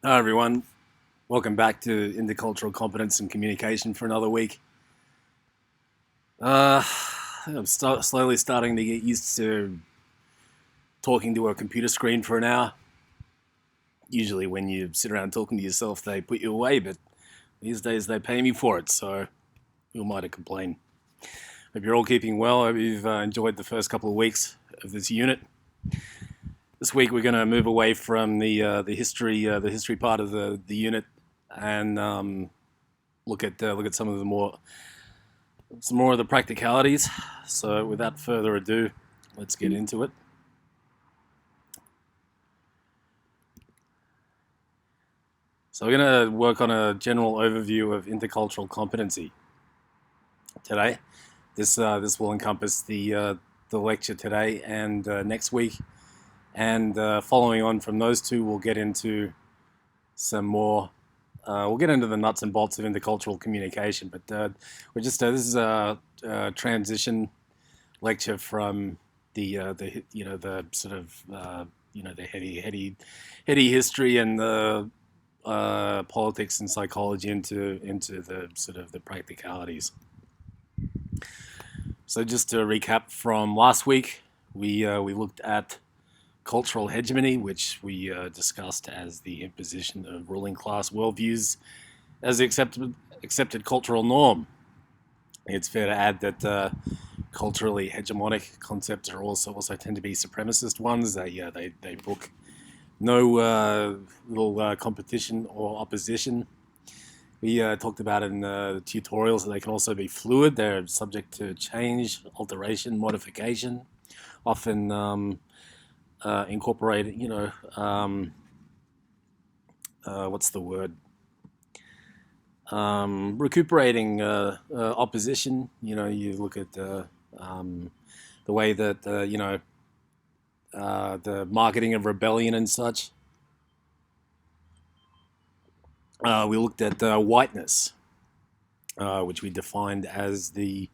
Hi everyone, welcome back to Intercultural Competence and Communication for another week. Uh, I'm slowly starting to get used to talking to a computer screen for an hour. Usually when you sit around talking to yourself, they put you away, but these days they pay me for it, so who am I to complain? Hope you're all keeping well. Hope you've enjoyed the first couple of weeks of this unit. This week we're going to move away from the history part of the unit and look at some more of the practicalities. So without further ado, let's get into it. So we're going to work on a general overview of intercultural competency today. This will encompass the lecture today and next week, and following on from those two, we'll get into some more. We'll get into the nuts and bolts of intercultural communication, but this is a transition lecture from the sort of the heady history and the politics and psychology into the sort of the practicalities. So just to recap from last week, we looked at cultural hegemony, which we discussed as the imposition of ruling class worldviews as the accepted cultural norm. It's fair to add that culturally hegemonic concepts are also tend to be supremacist ones. They book no little competition or opposition. We talked about in the tutorials that they can also be fluid. They're subject to change, alteration, modification, often incorporating, what's the word? Recuperating opposition. You look at the way that the marketing of rebellion and such. We looked at whiteness, which we defined as the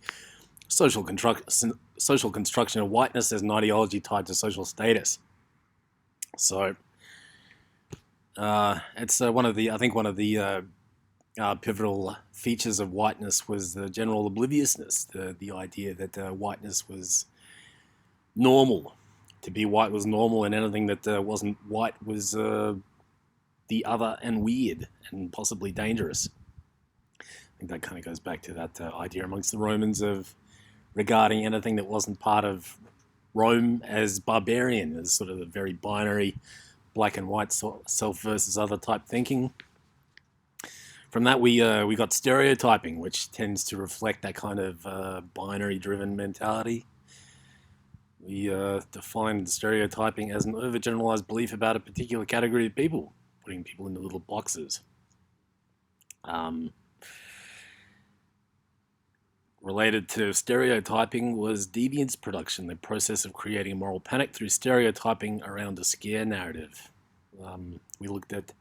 social construction of whiteness as an ideology tied to social status. So it's one of the pivotal features of whiteness was the general obliviousness, the idea that whiteness was normal. To be white was normal, and anything that wasn't white was the other and weird and possibly dangerous. I think that kind of goes back to that idea amongst the Romans of regarding anything that wasn't part of Rome as barbarian, as sort of a very binary black and white self versus other type thinking. From that, we got stereotyping, which tends to reflect that kind of binary-driven mentality. We defined stereotyping as an overgeneralized belief about a particular category of people, putting people into little boxes. Related to stereotyping was deviance production, the process of creating a moral panic through stereotyping around a scare narrative. We looked at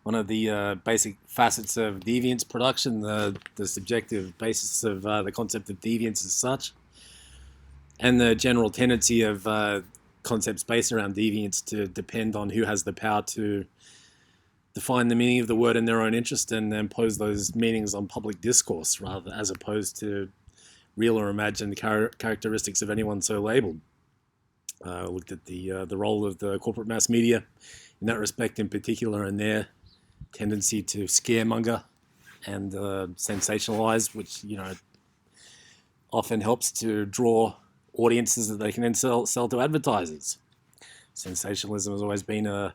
one of the basic facets of deviance production, the subjective basis of the concept of deviance as such, and the general tendency of concepts based around deviance to depend on who has the power to define the meaning of the word in their own interest and impose those meanings on public discourse, rather as opposed to real or imagined characteristics of anyone so labeled. Looked at the role of the corporate mass media in that respect in particular, and their tendency to scaremonger and sensationalize, which often helps to draw audiences that they can then sell to advertisers. Sensationalism has always been a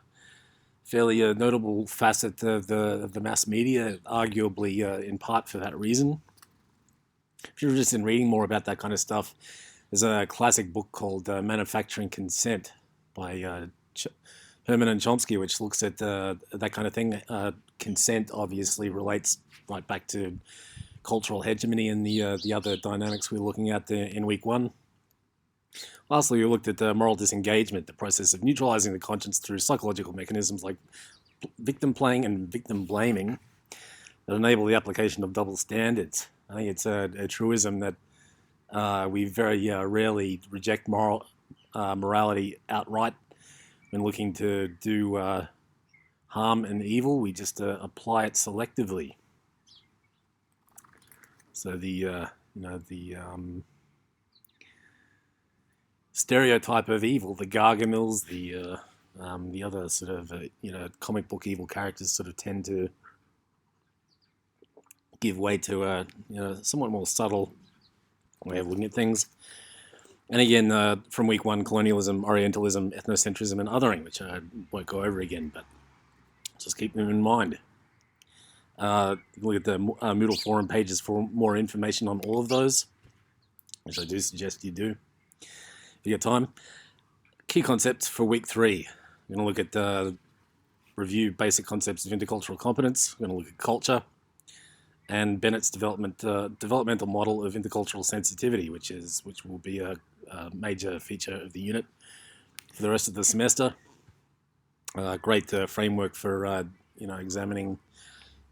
fairly notable facet of the mass media, arguably in part for that reason. If you're interested in reading more about that kind of stuff, there's a classic book called Manufacturing Consent by Herman and Chomsky, which looks at that kind of thing. Consent obviously relates right back to cultural hegemony and the other dynamics we were looking at in week one. Lastly, we looked at moral disengagement, the process of neutralizing the conscience through psychological mechanisms like victim playing and victim blaming that enable the application of double standards. I think it's a truism that we very rarely reject morality outright when looking to do harm and evil. We just apply it selectively. So the stereotype of evil, the Gargamels, the other sort of comic book evil characters sort of tend to give way to a somewhat more subtle way of looking at things. And again, from week one, colonialism, Orientalism, ethnocentrism, and othering, which I won't go over again, but just keep them in mind. Look at the Moodle forum pages for more information on all of those, which I do suggest you do if you get time. Key concepts for week 3. We're going to look at review basic concepts of intercultural competence. We're going to look at culture and Bennett's developmental model of intercultural sensitivity, which will be a major feature of the unit for the rest of the semester. Great framework for examining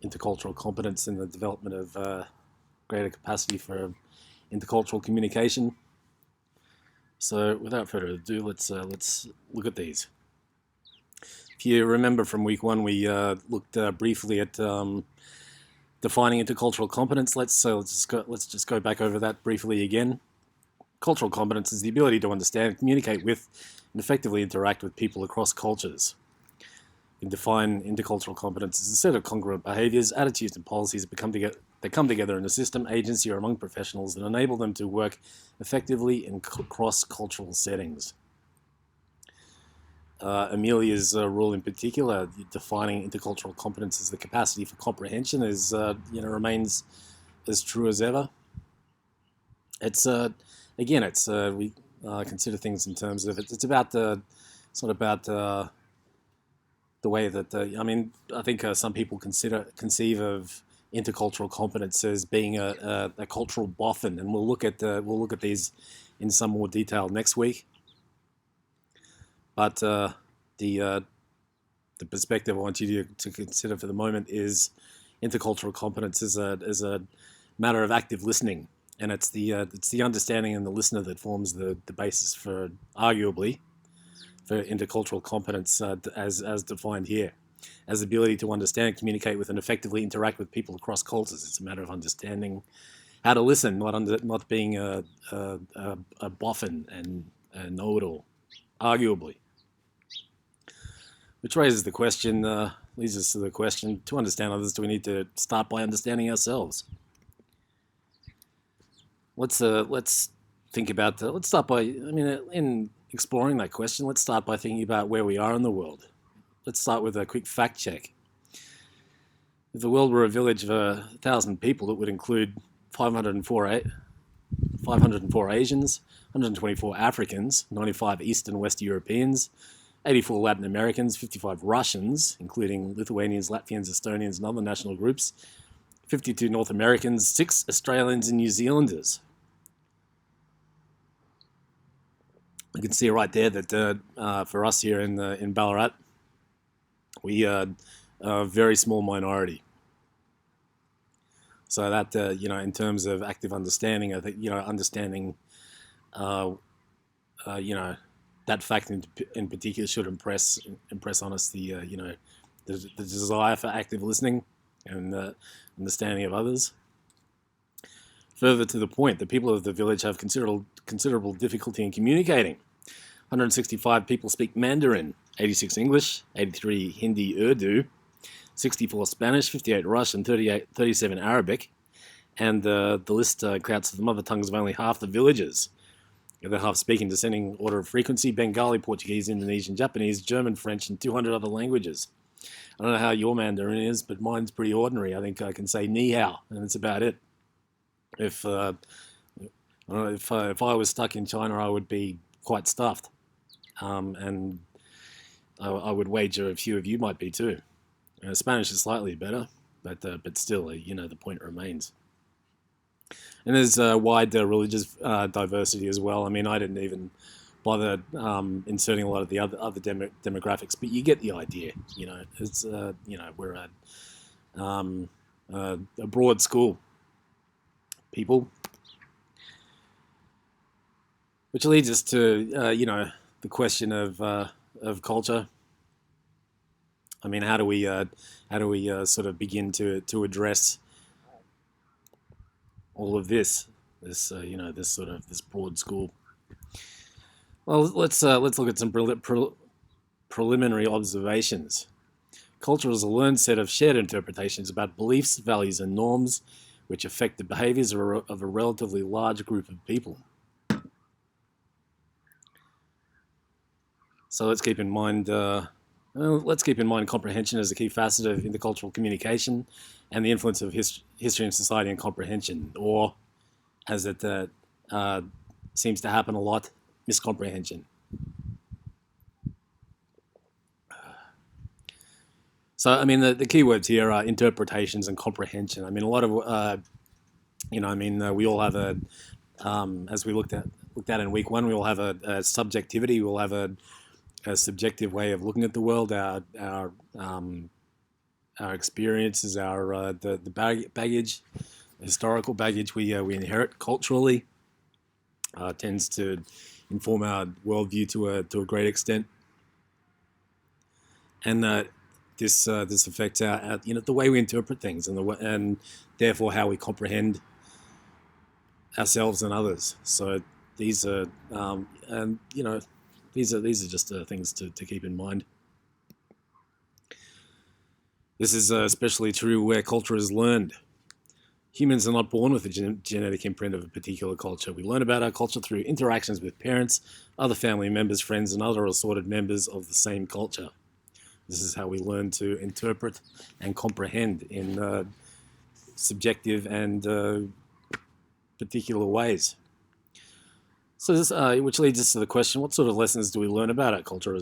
intercultural competence and the development of greater capacity for intercultural communication. So, without further ado, let's look at these. If you remember from week 1, we looked briefly at defining intercultural competence. Let's just go back over that briefly again. Cultural competence is the ability to understand, communicate with, and effectively interact with people across cultures. You can define intercultural competence as a set of congruent behaviors, attitudes, and policies that come together in a system, agency, or among professionals that enable them to work effectively in cross-cultural settings. Amelia's rule in particular, defining intercultural competence as the capacity for comprehension, remains as true as ever. It's we consider things in terms of it's about the way that I think some people conceive of intercultural competence as being a cultural boffin, and we'll look at these in some more detail next week. But the perspective I want you to consider for the moment is intercultural competence as a matter of active listening, and it's the understanding and the listener that forms the basis for, arguably, for intercultural competence as defined here, as the ability to understand, communicate with, and effectively interact with people across cultures. It's a matter of understanding how to listen, not being a boffin and a know-it-all, arguably. Which raises the question, leads us to the question: to understand others, do we need to start by understanding ourselves? Let's think about. Let's start by. In exploring that question, let's start by thinking about where we are in the world. Let's start with a quick fact check. If the world were a village of 1,000 people, it would include 504 Asians, 124 Africans, 95 East and West Europeans, 84 Latin Americans, 55 Russians, including Lithuanians, Latvians, Estonians, and other national groups, 52 North Americans, 6 Australians and New Zealanders. You can see right there that for us here in Ballarat, we are a very small minority. So that in terms of active understanding, I think understanding that fact in particular should impress on us the desire for active listening and understanding of others. Further to the point, the people of the village have considerable difficulty in communicating. 165 people speak Mandarin, 86 English, 83 Hindi Urdu, 64 Spanish, 58 Russian, 37 Arabic, and the list counts the mother tongues of only half the villagers. The other half speak in descending order of frequency: Bengali, Portuguese, Indonesian, Japanese, German, French, and 200 other languages. I don't know how your Mandarin is, but mine's pretty ordinary. I think I can say ni hao, and that's about it. If I was stuck in China, I would be quite stuffed, and I would wager a few of you might be too. Spanish is slightly better, but still, the point remains. And there's wide religious diversity as well. I mean, I didn't even bother inserting a lot of the other demographics, but you get the idea. It's we're a broad school, people, which leads us to the question of culture. I mean, how do we sort of begin to address all of this this sort of this broad school? Well, let's look at some preliminary observations. Culture is a learned set of shared interpretations about beliefs, values, and norms which affect the behaviors of a relatively large group of people. So let's keep in mind comprehension as a key facet of intercultural communication and the influence of history and society and comprehension, or as it seems to happen a lot, miscomprehension. So, I mean, the key words here are interpretations and comprehension. I mean, a lot of, we all have as we looked at in week one, we all have a subjectivity. We all have a subjective way of looking at the world. Our experiences, the baggage, historical baggage we inherit culturally, tends to inform our worldview to a great extent, and this affects our the way we interpret things and therefore how we comprehend ourselves and others. So these are these are just things to keep in mind. This is especially true where culture is learned. Humans are not born with a genetic imprint of a particular culture. We learn about our culture through interactions with parents, other family members, friends, and other assorted members of the same culture. This is how we learn to interpret and comprehend in subjective and particular ways. So this, which leads us to the question: what sort of lessons do we learn about our culture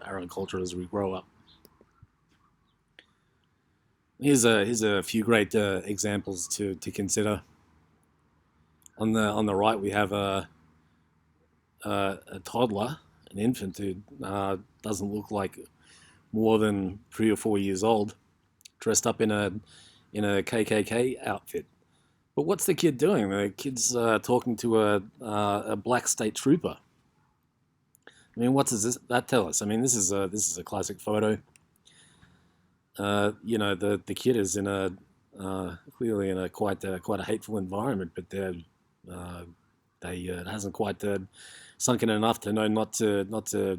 our own culture as we grow up? Here's a few great examples to consider. On the right, we have a toddler, an infant who doesn't look like more than 3 or 4 years old, dressed up in a KKK outfit. But what's the kid doing? The kid's talking to a black state trooper. I mean, what does that tell us? I mean, this is a classic photo. The kid is in clearly in quite a hateful environment, but it hasn't quite sunk in enough to know not to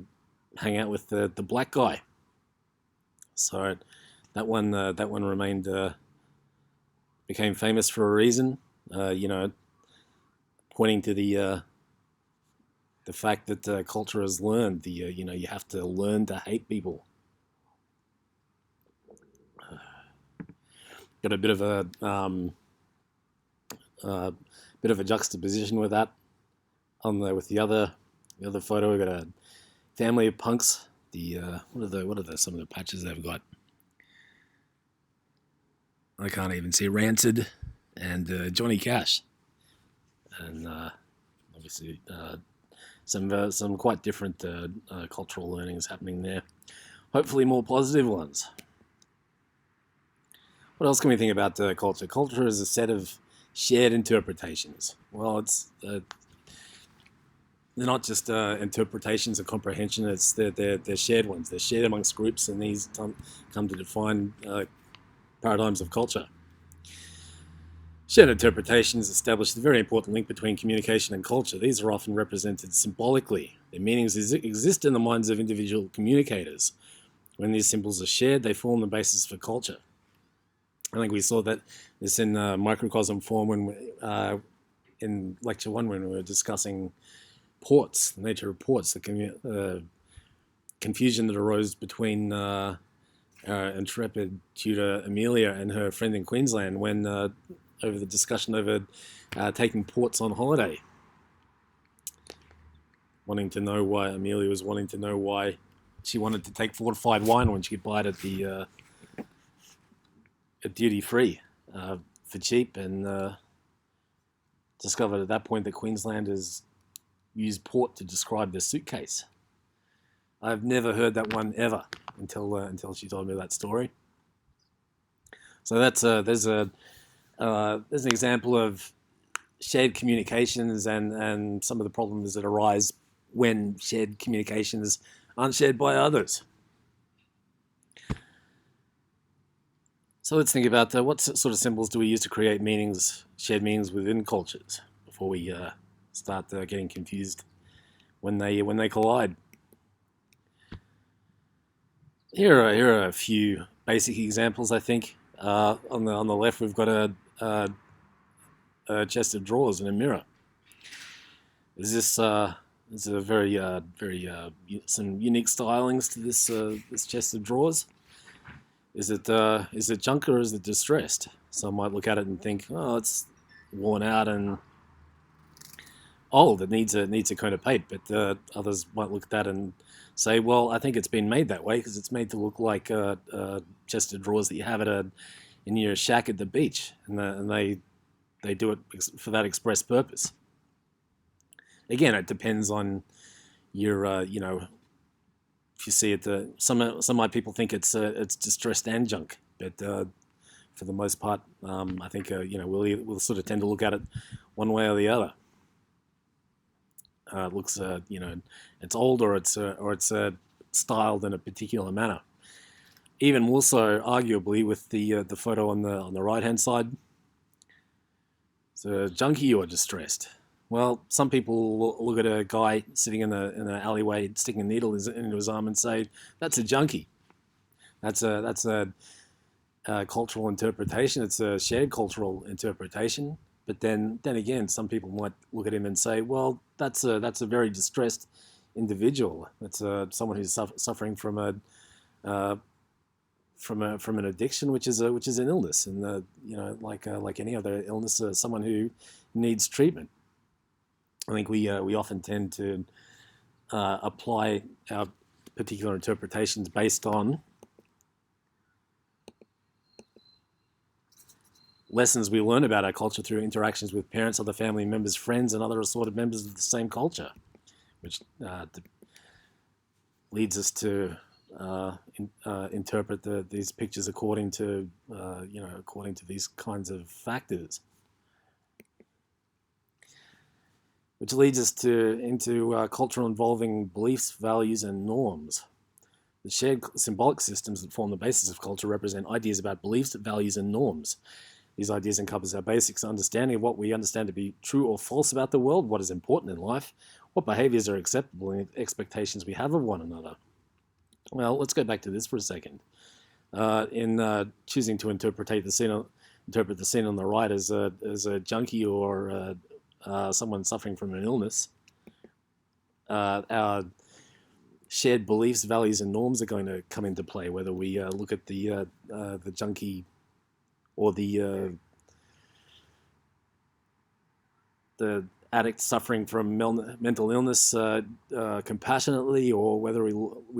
hang out with the black guy. So that one remained became famous for a reason. Pointing to the fact that culture has learned you have to learn to hate people. Got a bit of a juxtaposition with that. With the other photo, we got a family of punks. What are some of the patches they've got? I can't even see. Rancid and Johnny Cash, and obviously some quite different cultural learnings happening there. Hopefully, more positive ones. What else can we think about culture? Culture is a set of shared interpretations. Well, they're not just interpretations of comprehension. They're shared ones. They're shared amongst groups, and these come to define paradigms of culture. Shared interpretations establish the very important link between communication and culture. These are often represented symbolically. Their meanings exist in the minds of individual communicators. When these symbols are shared, they form the basis for culture. I think we saw this in microcosm form when in lecture 1 when we were discussing ports, the nature of ports, the confusion that arose between intrepid tutor Amelia and her friend in Queensland when over the discussion over taking ports on holiday. Amelia was wanting to know why she wanted to take fortified wine when she could buy it at the at duty free for cheap, and discovered at that point that Queenslanders use port to describe their suitcase. I've never heard that one ever until she told me that story. So that's there's an example of shared communications and some of the problems that arise when shared communications aren't shared by others. So let's think about what sort of symbols do we use to create meanings, shared meanings within cultures, before we start getting confused when they collide. Here are a few basic examples. I think on the left we've got a chest of drawers and a mirror. Is this is a very some unique stylings to this chest of drawers? Is it junk or is it distressed? Some might look at it and think, oh, it's worn out and old. It needs a coat of paint. But others might look at that and say, well, I think it's been made that way because it's made to look like a chest of drawers that you have in your shack at the beach, and they do it for that express purpose. Again, it depends on your if you see it. Some people think it's distressed and junk, but for the most part, I think we'll sort of tend to look at it one way or the other. It looks it's old or it's styled in a particular manner. Even more so, arguably, with the photo on the right hand side. So junky or distressed. Well, some people look at a guy sitting in an alleyway, sticking a needle into his arm, and say, "That's a junkie." That's a cultural interpretation. It's a shared cultural interpretation. But then again, some people might look at him and say, "Well, that's a very distressed individual. That's someone who's suffering from an addiction, which is an illness, and like any other illness, someone who needs treatment." I think we often tend to apply our particular interpretations based on lessons we learn about our culture through interactions with parents, other family members, friends, and other assorted members of the same culture, which leads us to interpret these pictures according to these kinds of factors. Which leads us into cultural involving beliefs, values, and norms. The shared symbolic systems that form the basis of culture represent ideas about beliefs, values, and norms. These ideas encompass our basic understanding of what we understand to be true or false about the world, what is important in life, what behaviors are acceptable, and expectations we have of one another. Well, let's go back to this for a second. In choosing to interpret the scene on the right as a junkie or someone suffering from an illness, our shared beliefs, values, and norms are going to come into play. Whether we look at the junkie or the addict suffering from mental illness compassionately, or whether we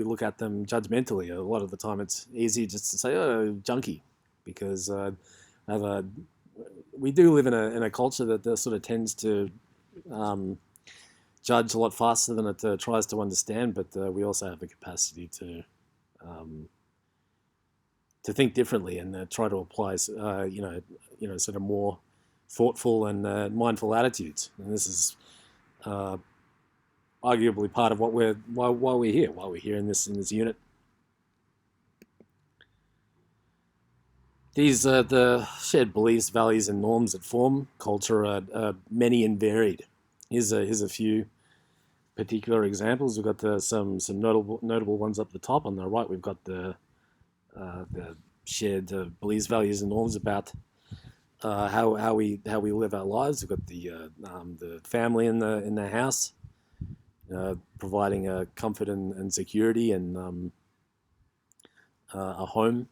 look at them judgmentally. A lot of the time, it's easy just to say, "Oh, junkie," because we do live in a culture that sort of tends to judge a lot faster than it tries to understand, but we also have the capacity to think differently and try to apply sort of more thoughtful and mindful attitudes. And this is arguably part of why we're here in this unit. These the shared beliefs, values, and norms that form culture are many and varied. Here's a few particular examples. We've got some notable ones up the top. On the right, we've got the shared beliefs, values, and norms about how we live our lives. We've got the family in the house, providing comfort and security, and a home.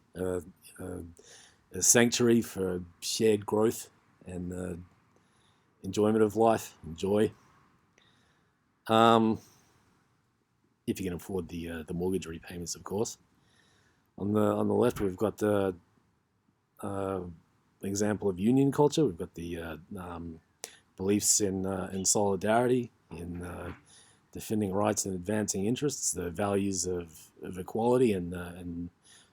A sanctuary for shared growth and enjoyment of life and joy. If you can afford the mortgage repayments, of course. On the left, we've got the example of union culture. We've got the beliefs in solidarity, in defending rights and advancing interests, the values of equality and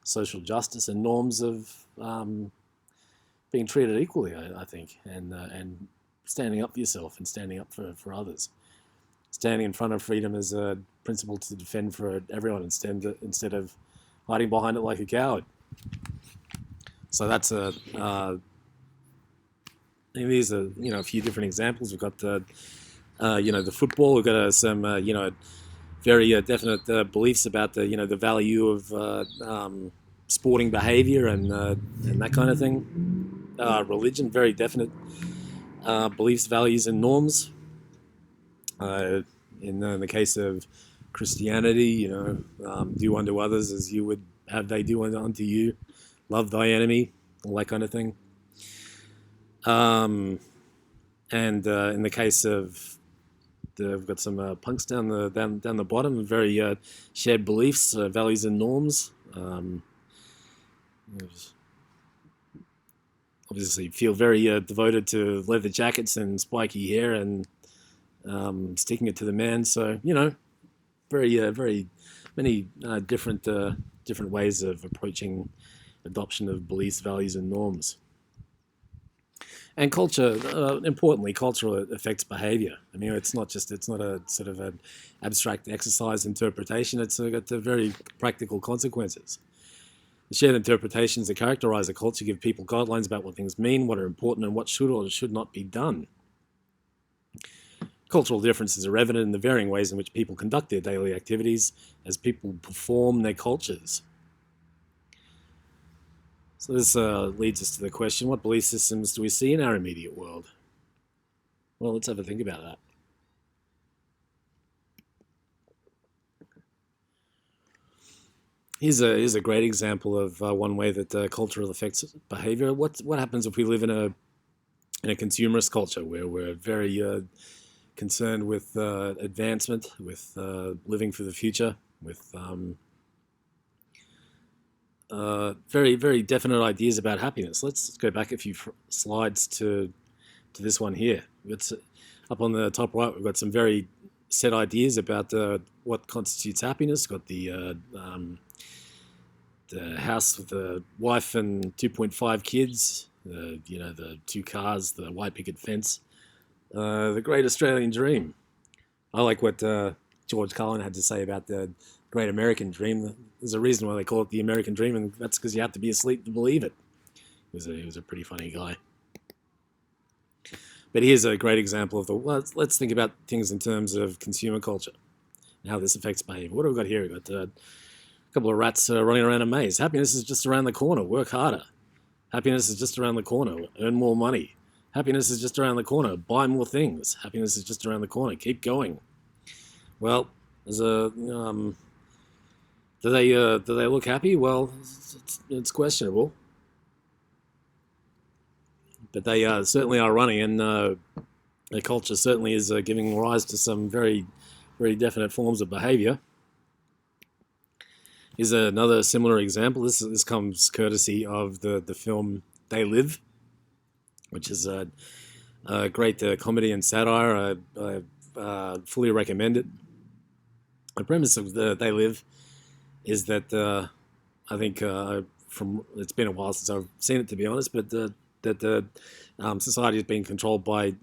social justice, and norms of being treated equally, I think, and standing up for yourself and standing up for others. Standing in front of freedom as a principle to defend for everyone instead of hiding behind it like a coward. So that's these are a few different examples. We've got the football. We've got some very definite beliefs about the value of sporting behaviour and that kind of thing. Religion, very definite beliefs, values, and norms. In the case of Christianity, do unto others as you would have they do unto you. Love thy enemy, all that kind of thing. And in the case of we've got some punks down the bottom, very shared beliefs, values, and norms. Obviously, feel very devoted to leather jackets and spiky hair and sticking it to the man. So very many different ways of approaching adoption of beliefs, values, and norms. And culture, importantly, culture affects behaviour. I mean, it's not a sort of an abstract exercise interpretation. It's got very practical consequences. The shared interpretations that characterise a culture give people guidelines about what things mean, what are important, and what should or should not be done. Cultural differences are evident in the varying ways in which people conduct their daily activities as people perform their cultures. So this leads us to the question, what belief systems do we see in our immediate world? Well, let's have a think about that. Here's a great example of one way that culture affects behavior. What happens if we live in a consumerist culture where we're very concerned with advancement, with living for the future, with very definite ideas about happiness. Let's go back a few slides to this one here. It's up on the top right. We've got some very set ideas about what constitutes happiness. We've got the house with the wife and 2.5 kids. The 2 cars, the white picket fence. The great Australian dream. I like what George Carlin had to say about the great American dream. There's a reason why they call it the American dream, and that's because you have to be asleep to believe it. He was a pretty funny guy. But here's a great example of let's think about things in terms of consumer culture and how this affects behavior. What have we got here? We've got a couple of rats running around a maze. Happiness is just around the corner. Work harder. Happiness is just around the corner. Earn more money. Happiness is just around the corner. Buy more things. Happiness is just around the corner. Keep going. Well, there's a do they look happy? Well, it's questionable, but they certainly are running, and their culture certainly is giving rise to some very definite forms of behaviour. Here's another similar example. This comes courtesy of the film They Live, which is a great comedy and satire. I fully recommend it. The premise of They Live is that I think it's been a while since I've seen it, to be honest, but that society is being controlled by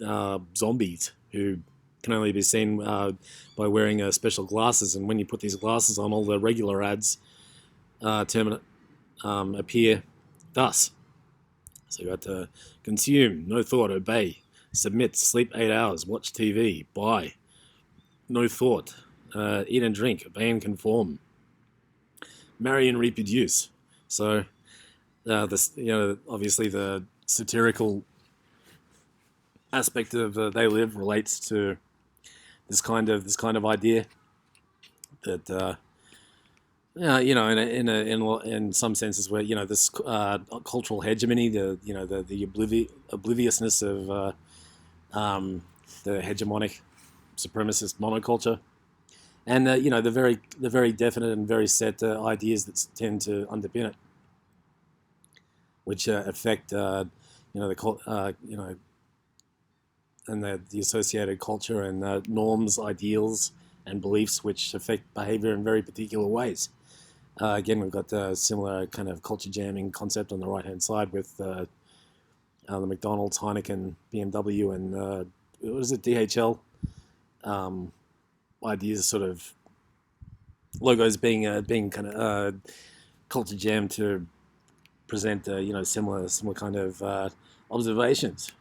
zombies who can only be seen by wearing special glasses. And when you put these glasses on, all the regular ads appear thus. So you got to consume, no thought, obey, submit, sleep 8 hours, watch TV, buy, no thought, eat and drink, obey and conform, marry and reproduce. So obviously the satirical aspect of They Live relates to this kind of idea that in some senses where this cultural hegemony, the obliviousness of the hegemonic supremacist monoculture, and the very definite and very set ideas that tend to underpin it, which affect and the associated culture and norms, ideals, and beliefs which affect behavior in very particular ways. Again, we've got a similar kind of culture jamming concept on the right-hand side with the McDonald's, Heineken, BMW, and what is it, DHL? Ideas, sort of logos being kind of culture jammed to present similar kind of observations,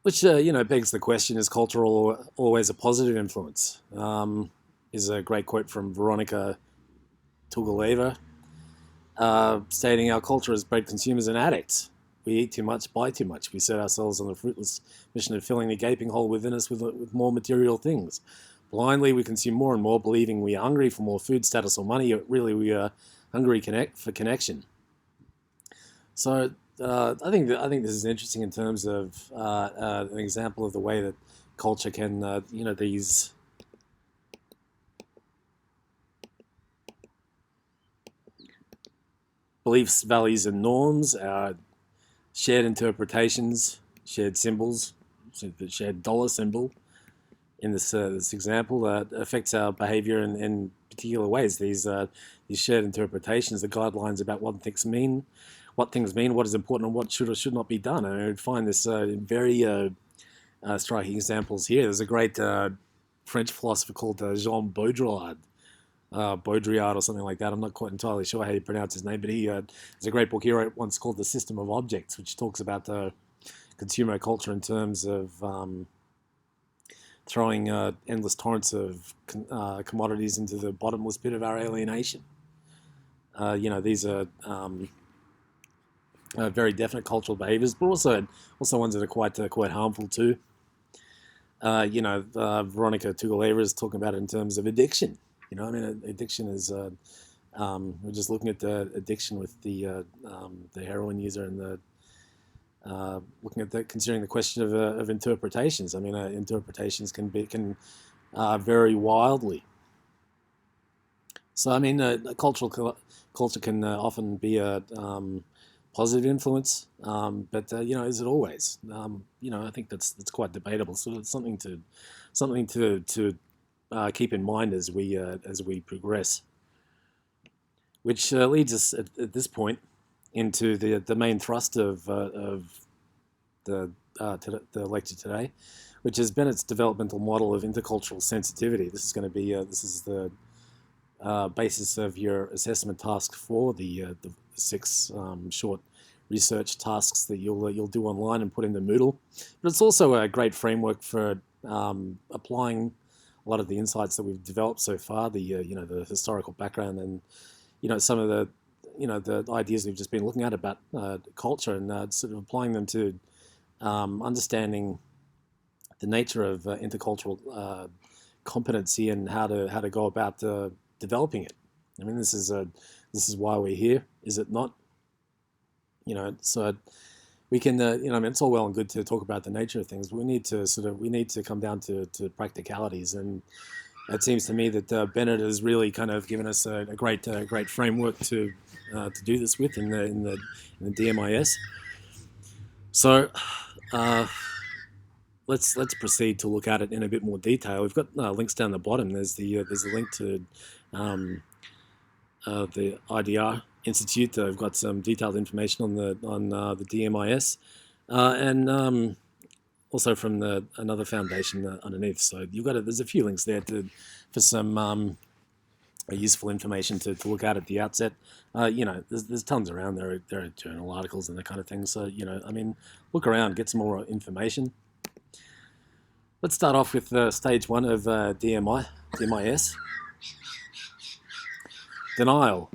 which begs the question: is culture always a positive influence? Is a great quote from Veronica Tugaleva, stating our culture has bred consumers and addicts. We eat too much, buy too much. We set ourselves on the fruitless mission of filling the gaping hole within us with more material things. Blindly, we consume more and more, believing we are hungry for more food, status, or money. Yet really, we are hungry for connection. So I think this is interesting in terms of an example of the way that culture can, these beliefs, values, and norms, shared interpretations, shared symbols, so the shared dollar symbol in this example affects our behavior in particular ways. These shared interpretations, the guidelines about what things mean, what is important, and what should or should not be done. And I would find this very striking examples here. There's a great French philosopher called Jean Baudrillard. Baudrillard or something like that. I'm not quite entirely sure how you pronounce his name, but he has a great book he wrote once called The System of Objects, which talks about consumer culture in terms of throwing endless torrents of commodities into the bottomless pit of our alienation. These are very definite cultural behaviors, but also ones that are quite harmful too. Veronica Tugaleva is talking about it in terms of addiction. Addiction is. We're just looking at the addiction with the heroin user and the looking at that, considering the question of interpretations. Interpretations can vary wildly. So culture can often be a positive influence, but is it always? I think that's quite debatable. So it's something to keep in mind as we progress. Which leads us at this point into the main thrust of the lecture today, which is Bennett's developmental model of intercultural sensitivity. This is going to be the basis of your assessment task for the 6 short research tasks that you'll do online and put into Moodle. But it's also a great framework for applying a lot of the insights that we've developed so far, the historical background and some of the ideas we've just been looking at about culture, and sort of applying them to understanding the nature of intercultural competency and how to go about developing it. This is why we're here, is it not? So we can it's all well and good to talk about the nature of things, but we need to come down to practicalities. And it seems to me that Bennett has really kind of given us a great framework to do this with in the DMIS. So let's proceed to look at it in a bit more detail. We've got links down the bottom. There's a link to the IDR Institute. They've got some detailed information on the DMIS, and also from another foundation underneath. So there's a few links there for some useful information to look at the outset. There's tons around. There are journal articles and that kind of thing. So look around, get some more information. Let's start off with stage 1 of DMIS. Denial.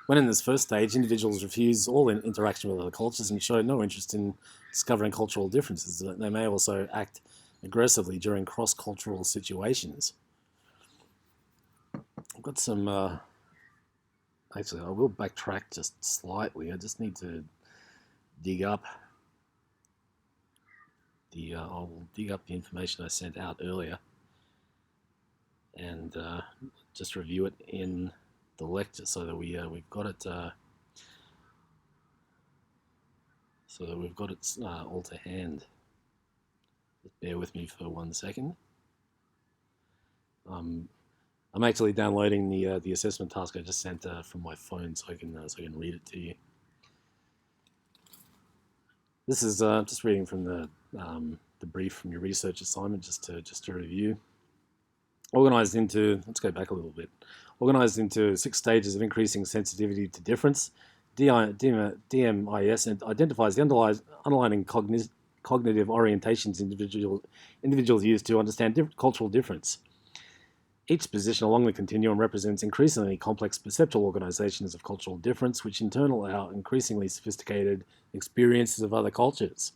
When in this first stage, individuals refuse all interaction with other cultures and show no interest in discovering cultural differences. They may also act aggressively during cross-cultural situations. I've got some... actually, I will backtrack just slightly. I just need to dig up I'll dig up the information I sent out earlier and just review it in the lecture so that we've got it all to hand. Just bear with me for 1 second. I'm actually downloading the assessment task I just sent from my phone so I can read it to you. This is just reading from the brief from your research assignment, just to review. Organized into, let's go back a little bit. organized into 6 stages of increasing sensitivity to difference. DMIS identifies the underlying cognitive orientations individuals use to understand cultural difference. Each position along the continuum represents increasingly complex perceptual organizations of cultural difference, which in turn allow increasingly sophisticated experiences of other cultures.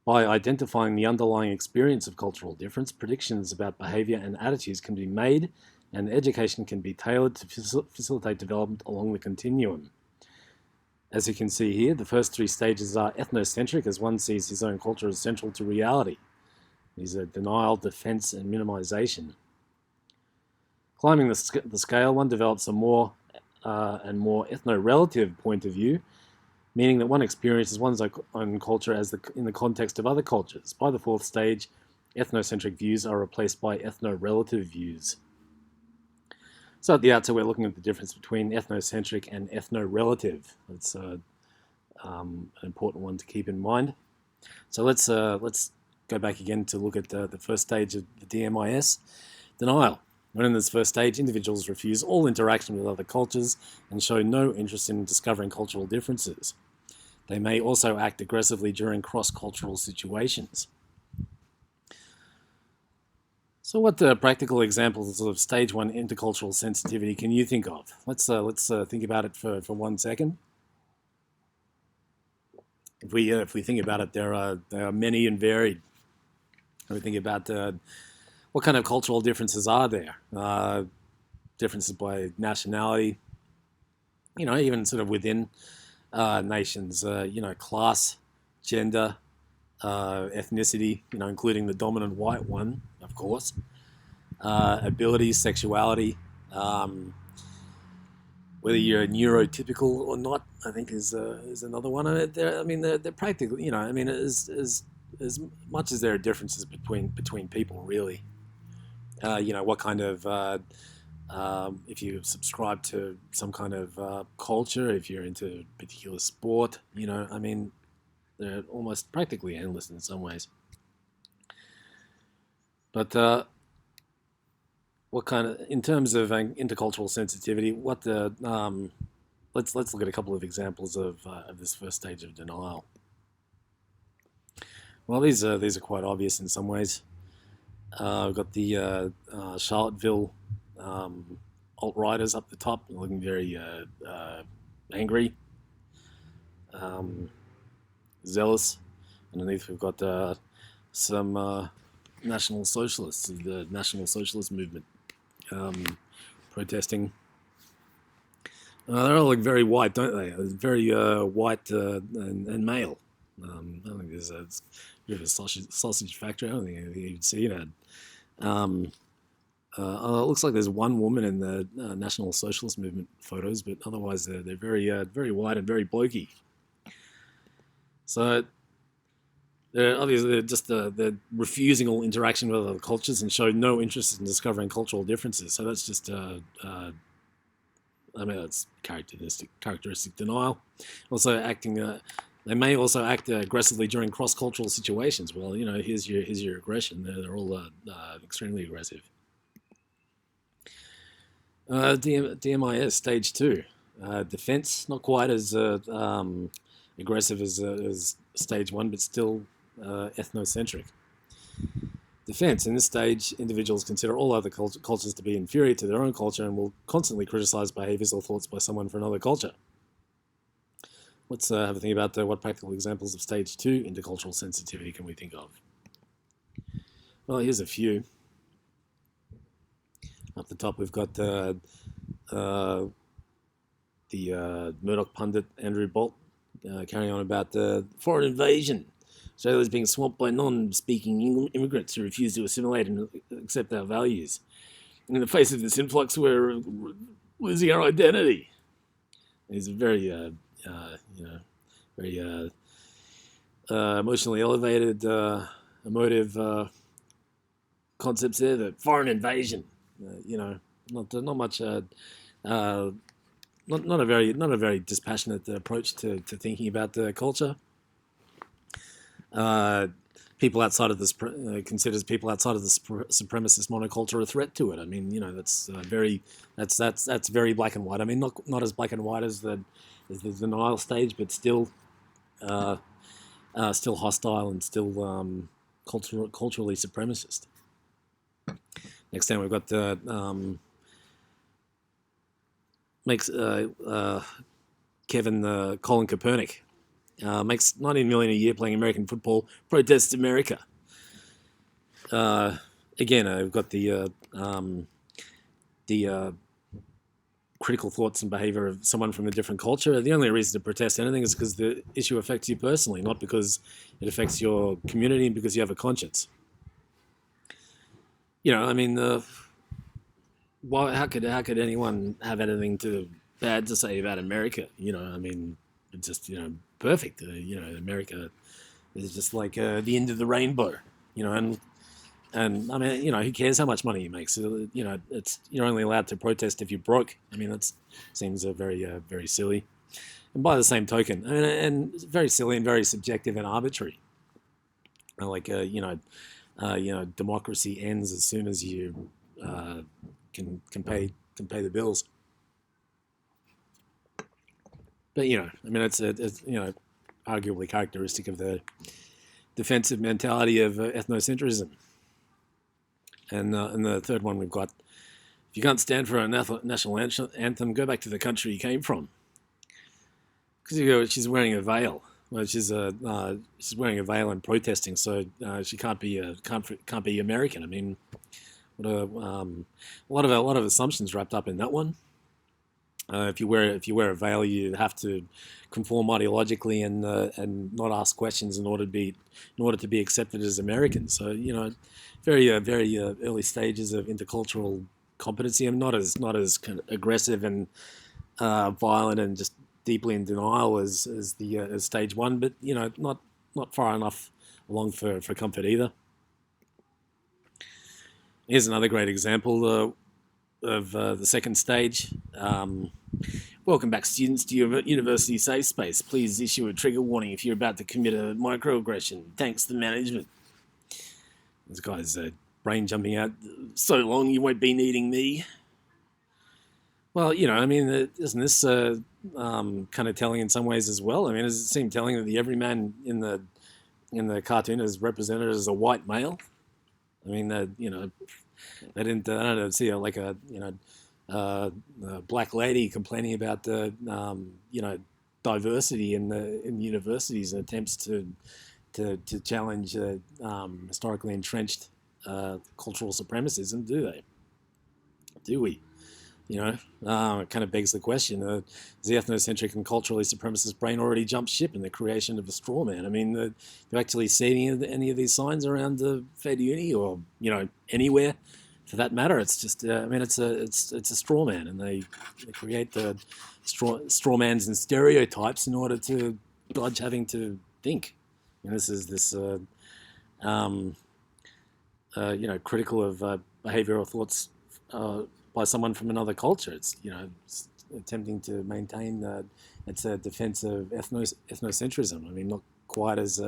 By identifying the underlying experience of cultural difference, predictions about behavior and attitudes can be made, and education can be tailored to facilitate development along the continuum. As you can see here, the first 3 stages are ethnocentric, as one sees his own culture as central to reality. These are denial, defense, and minimization. Climbing the scale, one develops a more and more ethno-relative point of view, meaning that one experiences one's own culture in the context of other cultures. By the 4th stage, ethnocentric views are replaced by ethno-relative views. So at the outset, we're looking at the difference between ethnocentric and ethno-relative. That's an important one to keep in mind. So let's go back again to look at the first stage of the DMIS, denial. When in this first stage, individuals refuse all interaction with other cultures and show no interest in discovering cultural differences. They may also act aggressively during cross-cultural situations. So what practical examples of stage 1 intercultural sensitivity can you think of? Let's think about it for 1 second. If we think about it, there are many and varied. If we think about what kind of cultural differences are there? Differences by nationality, even sort of within nations, class, gender, ethnicity, including the dominant white one, of course, abilities, sexuality, whether you're neurotypical or not, I think is another one. They're practical, as much as there are differences between people, really. What kind of if you subscribe to some kind of culture, if you're into a particular sport, they're almost practically endless in some ways. But what kind of, in terms of intercultural sensitivity, let's look at a couple of examples of this first stage of denial. Well, these are quite obvious in some ways. We've got the Charlottesville alt-righters up the top, looking very angry, zealous. Underneath we've got some National Socialists, the National Socialist movement, protesting. They all look very white, don't they? Very white and male. I don't think there's a bit of a sausage factory. I don't think you'd see that. It looks like there's one woman in the National Socialist movement photos, but otherwise they're very white and very blokey. So they're they're refusing all interaction with other cultures and show no interest in discovering cultural differences. So that's just that's characteristic denial. Also acting. They may also act aggressively during cross-cultural situations. Well, here's your aggression. They're all extremely aggressive. DMIS stage 2, defense, not quite as aggressive as stage 1, but still ethnocentric. Defense, in this stage, individuals consider all other cultures to be inferior to their own culture and will constantly criticize behaviors or thoughts by someone from another culture. Let's have a think about what practical examples of stage 2 intercultural sensitivity can we think of. Well, here's a few. Up the top, we've got the Murdoch pundit Andrew Bolt carrying on about the foreign invasion. Australia is being swamped by non-speaking immigrants who refuse to assimilate and accept our values. And in the face of this influx, we're losing our identity. He's a very, very emotionally elevated, emotive concepts there. The foreign invasion. Not much. Not a very dispassionate approach to thinking about the culture. people outside of this considers people outside of the supremacist monoculture a threat to it. I mean, that's that's very black and white. I mean, not as black and white as the denial stage, but still still hostile and still culturally supremacist. Next down, we've got the makes Colin Kaepernick. Makes $19 million a year playing American football, protests America. Again, we've got the critical thoughts and behavior of someone from a different culture. The only reason to protest anything is because the issue affects you personally, not because it affects your community and because you have a conscience. I mean, how could anyone have anything bad to say about America? I mean, it's just perfect. America is just like the end of the rainbow. And I mean, who cares how much money you make? So it's you're only allowed to protest if you're broke. I mean, that seems very very silly. And by the same token, and it's very silly and very subjective and arbitrary. Like democracy ends as soon as you can pay the bills. But I mean, it's arguably characteristic of the defensive mentality of ethnocentrism. And the third one we've got: if you can't stand for a national anthem, go back to the country you came from. Because she's wearing a veil. Well, she's wearing a veil and protesting, so she can't be American. I mean, what a lot of assumptions wrapped up in that one. If you wear a veil, you have to conform ideologically and not ask questions in order to be accepted as American. So very early stages of intercultural competency. I'm not as kind of aggressive and violent and just deeply in denial as stage one, but not far enough along for comfort either. Here's another great example of the second stage. Welcome back, students, to your university safe space. Please issue a trigger warning if you're about to commit a microaggression. Thanks to management. This guy's brain jumping out. So long you won't be needing me. Well, I mean, isn't this kind of telling in some ways as well? I mean, does it seem telling that the everyman in the cartoon is represented as a white male? I mean, they didn't. I don't know. See, like a black lady complaining about the diversity in universities and attempts to challenge historically entrenched cultural supremacism. Do we? It kind of begs the question: has the ethnocentric and culturally supremacist brain already jumped ship in the creation of a straw man? I mean, do you actually see any of these signs around Fed Uni or anywhere, for that matter? It's just, I mean, it's a straw man, and they create the straw mans and stereotypes in order to dodge having to think. And this is critical of behavioral thoughts by someone from another culture. It's it's attempting to maintain it's a defense of ethnocentrism. I mean, not quite as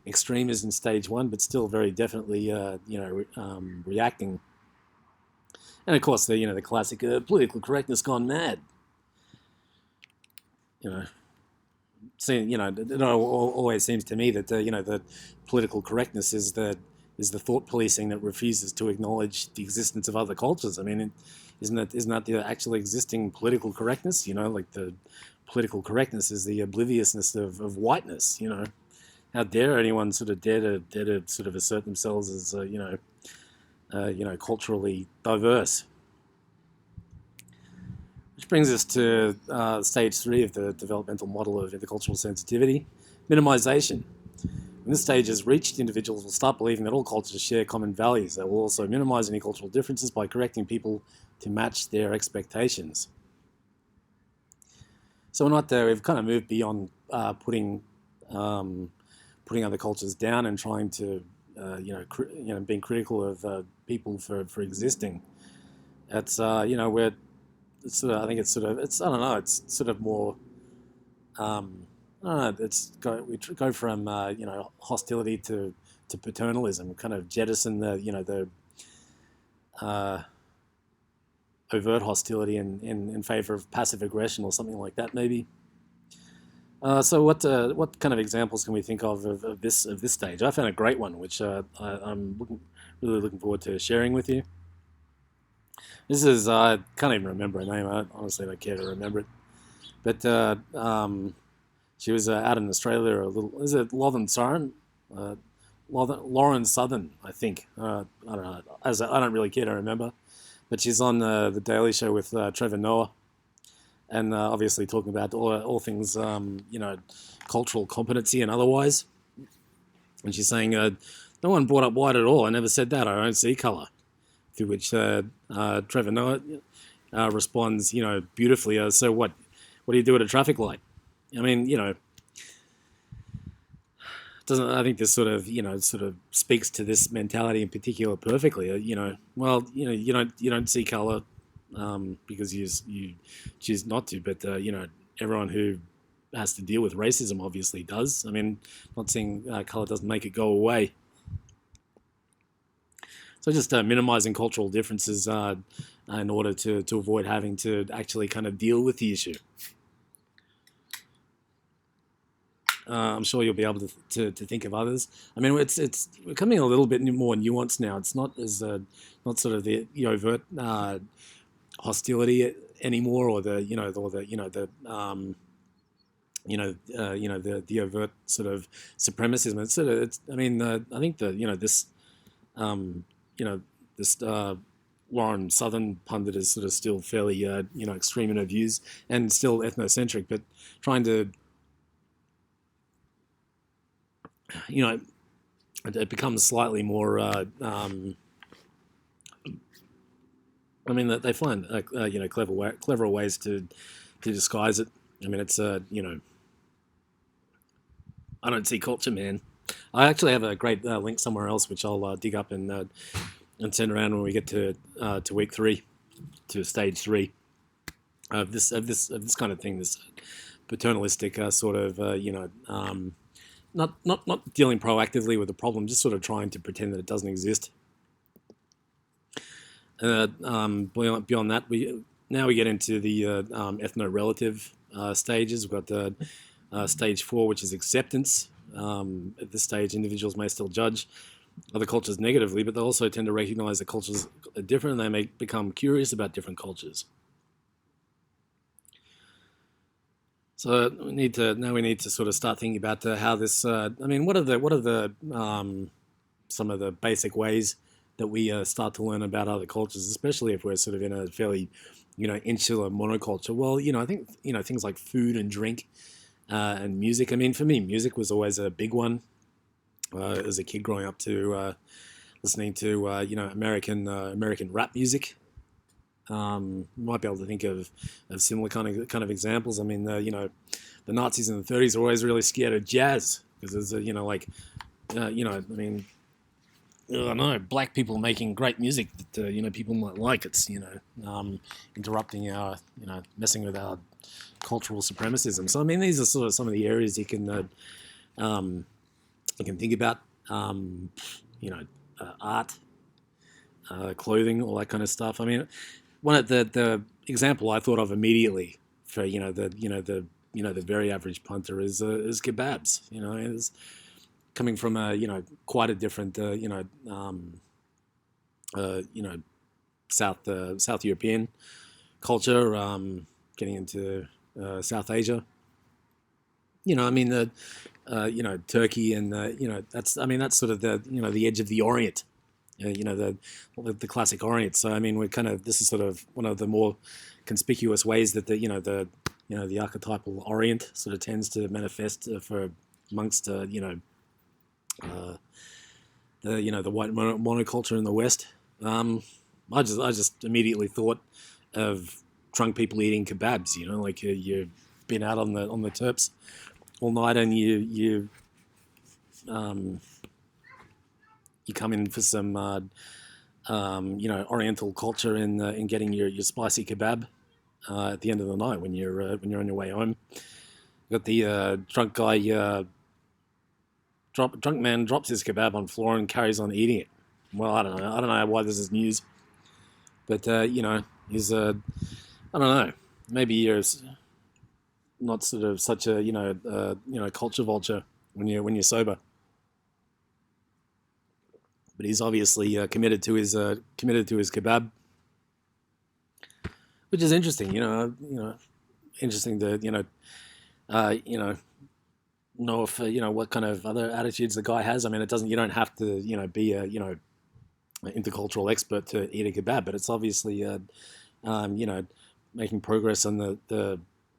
extreme as in stage one, but still very definitely reacting. And of course, the classic political correctness gone mad. It always seems to me that the political correctness is the thought policing that refuses to acknowledge the existence of other cultures. I mean, isn't that the actual existing political correctness? Like the political correctness is the obliviousness of whiteness. How dare anyone sort of dare to sort of assert themselves as culturally diverse? Which brings us to stage 3 of the developmental model of intercultural sensitivity: minimization. When this stage is reached, individuals will start believing that all cultures share common values. They will also minimize any cultural differences by correcting people to match their expectations. So we're not there. We've kind of moved beyond putting other cultures down and trying to being critical of people for existing. It's we're it's sort of, I think it's sort of, it's, I don't know, it's sort of more, I don't know, we go from hostility to to paternalism, kind of jettison the uh, overt hostility in favor of passive aggression or something like that, maybe. So what kind of examples can we think of this stage? I found a great one, which I'm really looking forward to sharing with you. This is I can't even remember her name. I honestly don't care to remember it. But she was out in Australia a little. Is it Lauren Southern? Lauren Southern, I think. I don't know. I don't really care to remember. But she's on the Daily Show with Trevor Noah, and obviously talking about all things, cultural competency and otherwise. And she's saying, no one brought up white at all. I never said that. I don't see colour. To which Trevor Noah responds, beautifully. So what? What do you do at a traffic light? I mean, doesn't I think this sort of speaks to this mentality in particular perfectly. You don't see colour because you choose not to, but everyone who has to deal with racism obviously does. I mean, not seeing colour doesn't make it go away. So just minimizing cultural differences in order to avoid having to actually kind of deal with the issue. I'm sure you'll be able to think of others. I mean, it's becoming a little bit more nuanced now. It's not as not sort of the overt hostility anymore, or the overt sort of supremacism. It's sort of I think this this Lauren Southern pundit is sort of still fairly extreme in her views and still ethnocentric, but trying to it becomes slightly more. That they find clever ways to disguise it. I mean, it's I don't see culture, man. I actually have a great link somewhere else, which I'll dig up and send around when we get to week 3, to stage 3 of this kind of thing. This paternalistic sort of not dealing proactively with the problem, just sort of trying to pretend that it doesn't exist. Beyond that, we get into the ethno-relative stages. We've got the stage 4, which is acceptance. At this stage, individuals may still judge other cultures negatively, but they also tend to recognize that cultures are different, and they may become curious about different cultures. So we need to sort of start thinking about how this. What are the some of the basic ways that we start to learn about other cultures, especially if we're sort of in a fairly, insular monoculture. Well, I think things like food and drink, and music. I mean, for me, music was always a big one. As a kid growing up to listening to American rap music. Might be able to think of similar kind of examples. I mean, the Nazis in the 30s were always really scared of jazz because there's I don't know, black people making great music that people might like. It's interrupting our messing with our cultural supremacism. So I mean, these are sort of some of the areas you can think about. Art, clothing, all that kind of stuff. I mean, one of the example I thought of immediately for the very average punter is kebabs. It's coming from quite a different South European culture, getting into South Asia. Turkey and that's sort of the edge of the Orient. The classic Orient. So I mean, this is sort of one of the more conspicuous ways that the archetypal Orient sort of tends to manifest for amongst the white monoculture in the West. I just immediately thought of drunk people eating kebabs. You've been out on the terps all night and you come in for some Oriental culture in getting your spicy kebab at the end of the night when you're on your way home. You got the drunk guy drunk man drops his kebab on floor and carries on eating it. Well, I don't know. I don't know why this is news, but he's I don't know. Maybe you're not sort of such a culture vulture when you're sober. But he's obviously committed to his kebab, which is interesting. Interesting to know if what kind of other attitudes the guy has. I mean, it doesn't. You don't have to be a intercultural expert to eat a kebab, but it's obviously making progress on the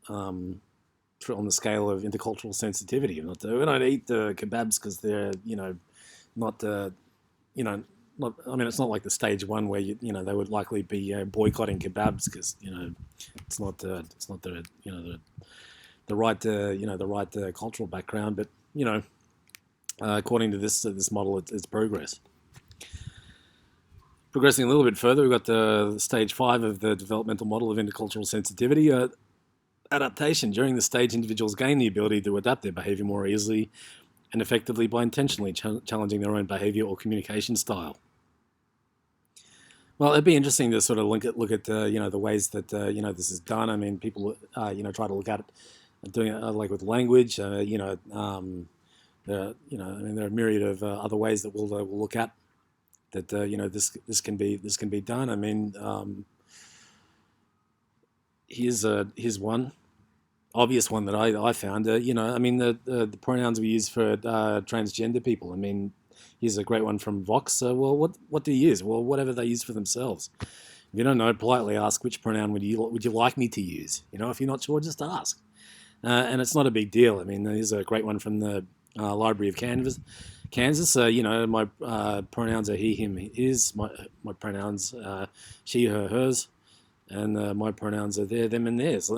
on the scale of intercultural sensitivity. We don't eat the kebabs because they're not not. I mean, it's not like the stage one where they would likely be boycotting kebabs because it's not the right cultural background. But according to this model, it's progress. Progressing a little bit further, we've got the stage 5 of the developmental model of intercultural sensitivity. Adaptation. During this stage, individuals gain the ability to adapt their behavior more easily and effectively by intentionally challenging their own behavior or communication style. Well, it'd be interesting to sort of look at the ways that this is done. I mean, people try to look at it, doing it like with language. There are a myriad of other ways that we'll look at that. This can be done. I mean, here's one obvious one that I found. The pronouns we use for transgender people. I mean, here's a great one from Vox. Well, what do you use? Well, whatever they use for themselves. If you don't know, politely ask which pronoun would you like me to use. If you're not sure, just ask. And it's not a big deal. I mean, here's a great one from the Library of Kansas. My pronouns are he, him, his. My pronouns she, her, hers, and my pronouns are there, them, and theirs.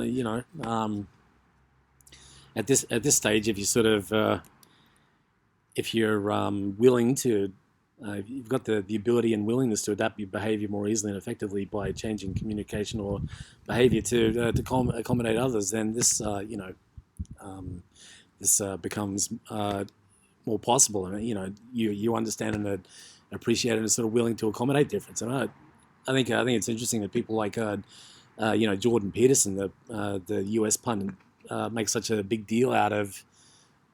At this stage, if you sort of if you're willing to, you've got the ability and willingness to adapt your behavior more easily and effectively by changing communication or behavior to accommodate others, then this becomes more possible. And you understand and appreciate and are sort of willing to accommodate difference. And I think it's interesting that people like Jordan Peterson, the US pundit, make such a big deal out of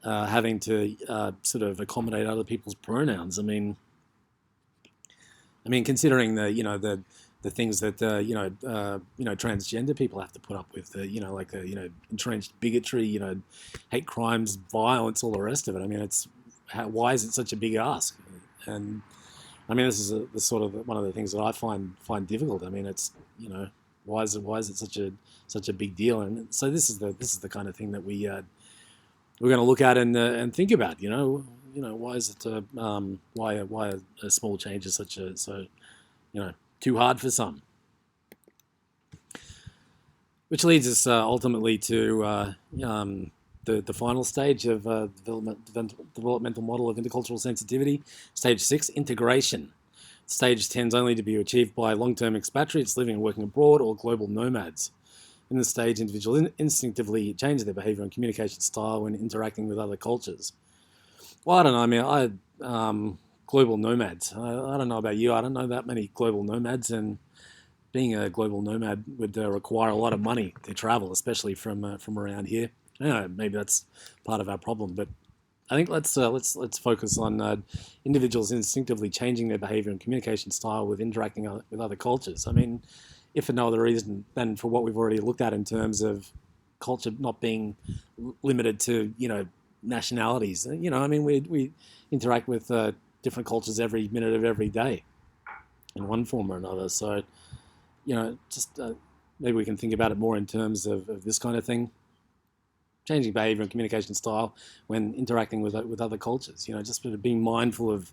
having to sort of accommodate other people's pronouns. I mean, considering the things that transgender people have to put up with, entrenched bigotry, hate crimes, violence, all the rest of it. I mean, why is it such a big ask? And I mean, this is the sort of one of the things that I find difficult. I mean, it's why is it such a big deal? And so this is the kind of thing that we're going to look at and think about. Why is it why a small change is so too hard for some? Which leads us ultimately to the final stage of developmental model of intercultural sensitivity, stage 6, integration. Stage tends only to be achieved by long-term expatriates living and working abroad or global nomads. In this stage, individuals instinctively change their behavior and communication style when interacting with other cultures. Well, I don't know. I mean, global nomads. I don't know about you. I don't know that many global nomads, and being a global nomad would require a lot of money to travel, especially from around here. Maybe that's part of our problem, but I think let's focus on individuals instinctively changing their behavior and communication style with interacting with other cultures. I mean, if for no other reason than for what we've already looked at in terms of culture not being limited to nationalities. I mean, we interact with different cultures every minute of every day in one form or another. So just maybe we can think about it more in terms of this kind of thing. Changing behavior and communication style when interacting with other cultures. Just sort of being mindful of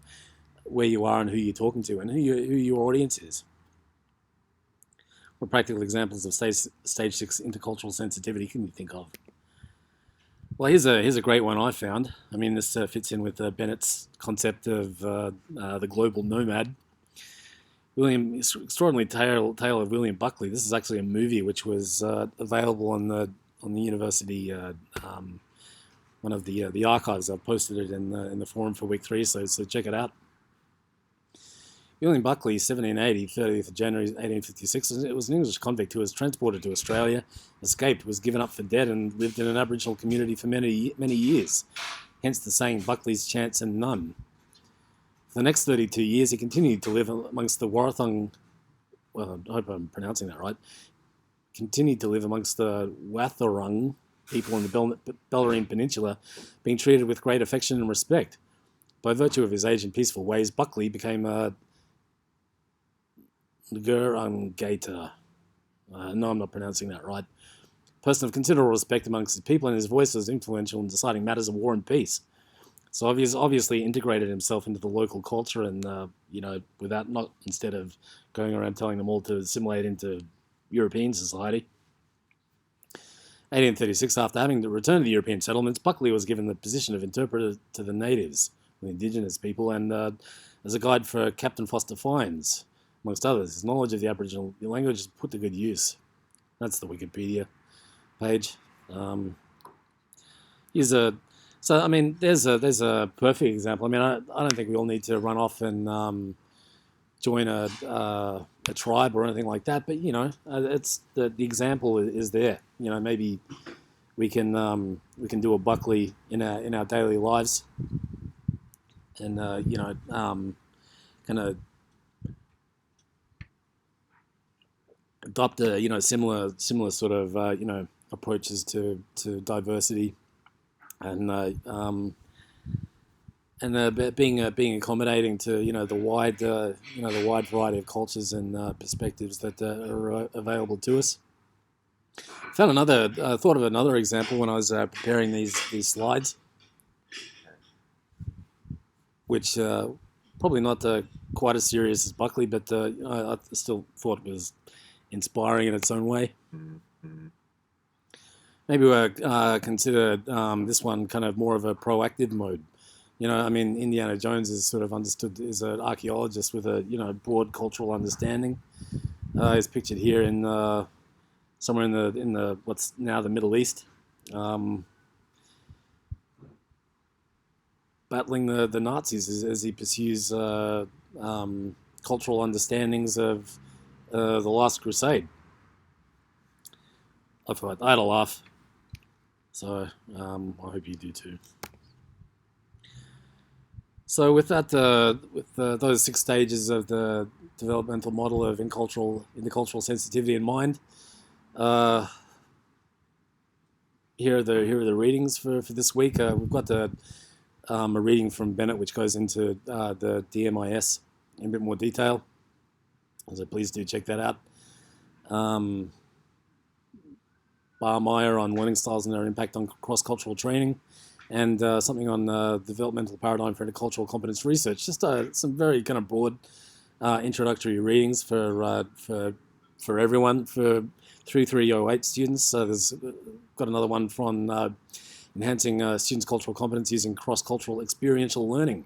where you are and who you're talking to and who your audience is. What practical examples of stage 6 intercultural sensitivity can you think of? Well, here's a great one I found. I mean, this fits in with Bennett's concept of the global nomad. Extraordinary Tale of William Buckley. This is actually a movie which was available on the university, one the archives. I've posted it in the forum for week 3, so check it out. William Buckley, 1780, 30th of January 1856, it was an English convict who was transported to Australia, escaped, was given up for dead, and lived in an Aboriginal community for many years. Hence the saying, Buckley's chance and none. For the next 32 years, he continued to live amongst the Warrathong, well, I hope I'm pronouncing that right, continued to live amongst the Wathaurong people in the Bellarine Peninsula, being treated with great affection and respect. By virtue of his age and peaceful ways, Buckley became a Ngurungator. No, I'm not pronouncing that right. Person of considerable respect amongst his people, and his voice was influential in deciding matters of war and peace. So obviously integrated himself into the local culture, and not instead of going around telling them all to assimilate into European society. 1836, after having to return to the European settlements, Buckley was given the position of interpreter to the natives, the indigenous people, and as a guide for Captain Foster Fynes, amongst others. His knowledge of the Aboriginal language is put to good use. That's the Wikipedia page. There's a perfect example. I mean, I don't think we all need to run off and join a tribe or anything like that, but it's the example is there. Maybe we can do a Buckley in our daily lives, and kind of adopt a similar sort of approaches to diversity, and being accommodating to the wide variety of cultures and perspectives that are available to us. Thought of another example when I was preparing these slides, which probably not quite as serious as Buckley, but I still thought it was inspiring in its own way. Maybe we'll consider this one kind of more of a proactive mode. Indiana Jones is sort of understood as an archaeologist with a broad cultural understanding. He's pictured here in somewhere in the what's now the Middle East, battling the Nazis as he pursues cultural understandings of the Last Crusade. I had a laugh, so I hope you do too. So with that, those 6 stages of the developmental model of intercultural sensitivity in mind, here are the readings for this week. We've got a reading from Bennett, which goes into the DMIS in a bit more detail, so please do check that out. Barmeyer on learning styles and their impact on cross-cultural training, and something on developmental paradigm for intercultural competence research. Just some very kind of broad introductory readings for everyone, for 2308 students. So there's got another one from enhancing students' cultural competence using cross-cultural experiential learning.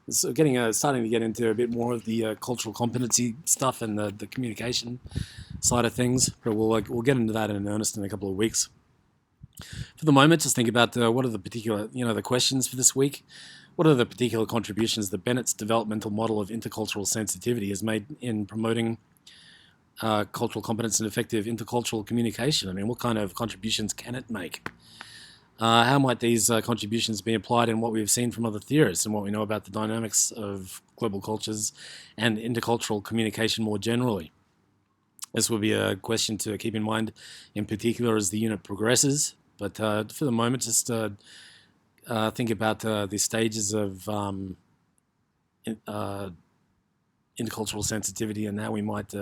It's starting to get into a bit more of the cultural competency stuff and the communication side of things, but we'll get into that in earnest in a couple of weeks. For the moment, just think about what are the particular, the questions for this week. What are the particular contributions that Bennett's developmental model of intercultural sensitivity has made in promoting cultural competence and effective intercultural communication? I mean, what kind of contributions can it make? How might these contributions be applied in what we've seen from other theorists and what we know about the dynamics of global cultures and intercultural communication more generally? This will be a question to keep in mind, in particular as the unit progresses. But for the moment, just think about the stages of intercultural sensitivity and how we might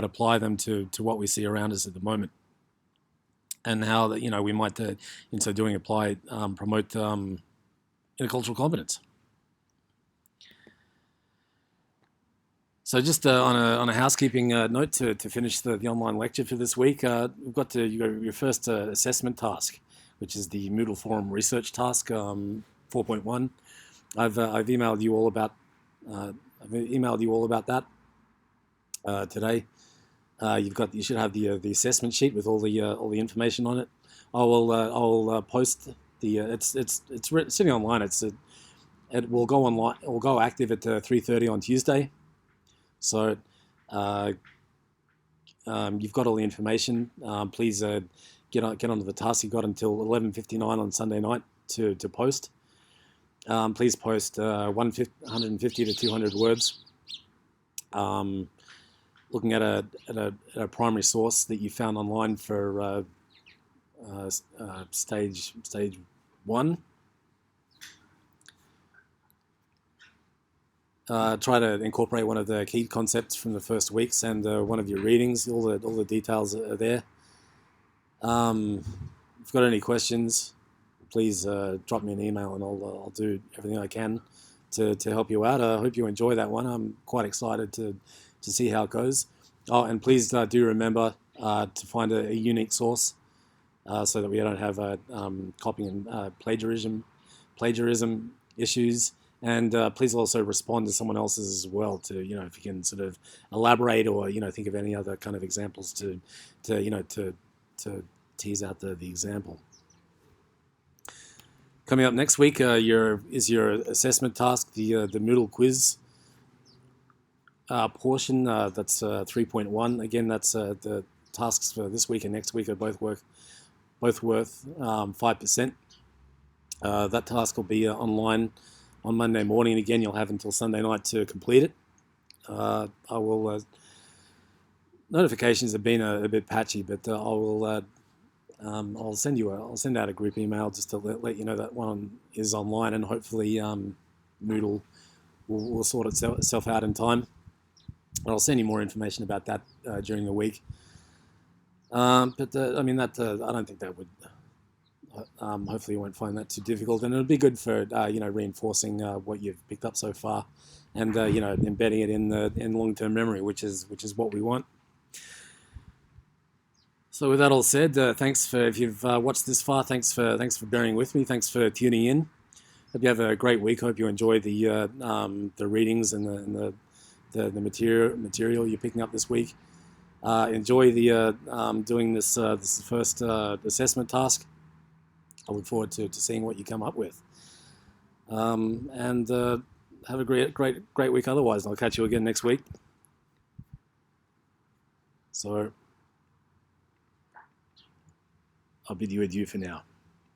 apply them to what we see around us at the moment, and how we might in so doing promote intercultural competence. So just on a housekeeping note to finish the online lecture for this week, we've got your first assessment task, which is the Moodle Forum research task 4.1. I've emailed you all about that today. You should have the assessment sheet with all the information on it. I'll post sitting online. It will go online. It will go active at 3:30 on Tuesday. So you've got all the information. Please get onto the task. You've got until 11:59 on Sunday night to post. Please post 150 to 200 words. Looking at a primary source that you found online for stage 1. Try to incorporate one of the key concepts from the first weeks and one of your readings. All the details are there. If you've got any questions, please drop me an email and I'll do everything I can to help you out. I hope you enjoy that one. I'm quite excited to see how it goes. Oh, and please do remember to find a unique source so that we don't have copying and plagiarism issues. And please also respond to someone else's as well to, if you can sort of elaborate or, think of any other kind of examples to tease out the example. Coming up next week is your assessment task, the Moodle quiz portion. That's 3.1. Again, that's the tasks for this week and next week are both worth 5%. That task will be online on Monday morning. Again, you'll have until Sunday night to complete it. I will. Notifications have been a bit patchy, but I will. I'll send out a group email just to let you know that one is online, and hopefully Moodle will sort itself out in time. I'll send you more information about that during the week. I mean that I don't think that would. Hopefully you won't find that too difficult, and it'll be good for reinforcing what you've picked up so far, and embedding it in long-term memory, which is what we want. So with that all said, thanks for if you've watched this far. Thanks for bearing with me. Thanks for tuning in. Hope you have a great week. Hope you enjoy the readings and the material you're picking up this week. Enjoy the doing this first assessment task. I look forward to seeing what you come up with. And have a great week otherwise. I'll catch you again next week. So I'll bid you adieu for now.